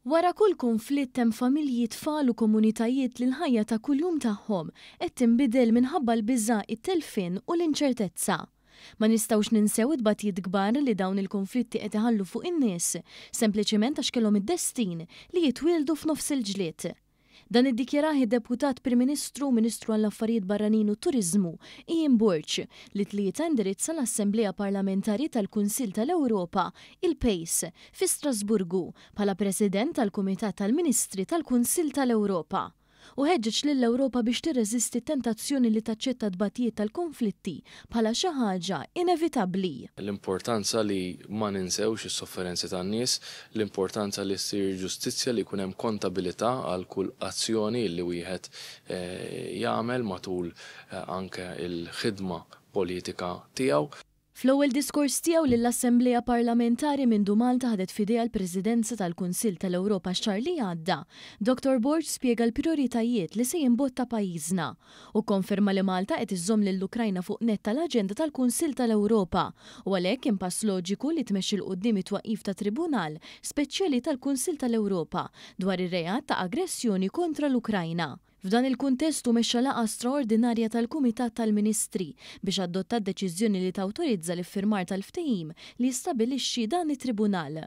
Wara kull konflitt hemm familji, tfal u komunitajiet li l-ħajja ta' kuljum tagħhom qed tinbidel minħabba l-biża', it-telfin u l-inċertezza. Ma nistgħux ninsew it-tbatijiet kbar li dawn il-konflitti qed iħallu fuq in-nies, sempliċiment għax kellhom id-destin li jitwieldu f'nofs il-ġlied. Dan iddikjaraħ id-Deputat Prim Ministru u Ministru għall-Affarijiet Barranin u Turiżmu Ian Burch li tlieta indirizza l-Assembleja Parlamentari tal-Kunsill tal-Ewropa, il-PACE, fi Strasburgu bħala President tal-Kumitat tal-Ministri tal-Kunsill tal-Ewropa. U ħeġġeġ lill-Ewropa biex tirreżisti t-tentazzjoni li taċċetta tbatijiet tal-konflitti bħala xi ħaġa inevitabbli. L-importanza li ma ninsewx is-sofferenzi tan-nies, l-importanza li ssir ġustizzja li jkun hemm kontabilità għal kull azzjoni li wieħed jagħmel matul anke il-ħidma politika tiegħu. Fl-ewwel diskors tiegħu lill-Assembleja Parlamentari mindu Malta ħadet f'idejha l-Presidenza tal-Kunsill tal-Ewropa x-xahar li għadda, Dr. Burch spjega l-prijoritajiet li se jimbotta pajjiżna u konferma li Malta qed iżżomm lill-Ukrajna fuq nett tal-aġenda tal-Kunsill tal-Ewropa u għalhekk kien pass loġiku li tmexxi l quddiem it-twaqqif ta' Tribunal Speċjali tal-Kunsill tal-Ewropa dwar ir-reat ta' aggressjoni kontra l-Ukrajna. F'dan il-kuntest mexxa laqgħa straordinarja tal-Kumitat tal-Ministri biex adotta d-deċiżjoni li tawtorizza l-iffirmar tal-ftehim li jistabbilixxi dan it-Tribunal.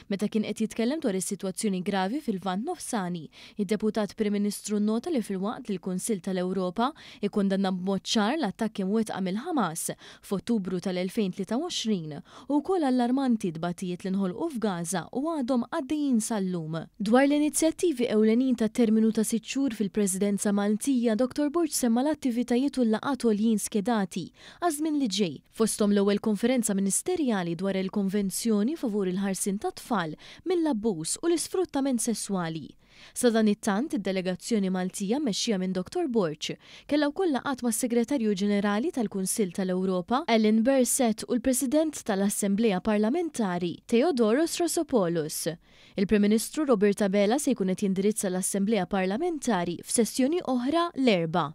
Meta kien qed jitkellem dwar is-sitwazzjoni gravi fil-Lvant Nofsani, id-Deputat Prim Ministru nnota li filwaqt li l-Kunsill tal-Ewropa ikkundanna b'mod ċar l-attakki mwettqa mill-Ħamas f'Ottubru tal-2023 u wkoll allarmanti tbatijiet li nħolqu f'Gaza u għadhom għaddejjin sal-lum. Dwar l-inizjattivi ewlenin tat-terminu ta' 6 xhur fil-Presidenza Maltija, Dr. Burch semma l-attivitajiet u l-laqgħat għoljin skedati għażmien li ġej fosthom l-ewwel konferenza ministerjali dwar il-Konvenzjoni favur il-ħarsin tat-tfal mill-abbuż u l-isfruttament sesswali. Sa dan it-tant id-delegazzjoni Maltija mmexxija minn Dr. Burch kellha wkoll laqgħat mas-Segretarju Ġenerali tal-Kunsill tal-Ewropa Ellen Berset u l-President tal-Assembleja Parlamentari Theodoros Rossopoulos. Il-Prim Ministru Roberta Bela se jkun qed jindirizza l-Assembleja Parlamentari f'sessjoni oħra l-erba'.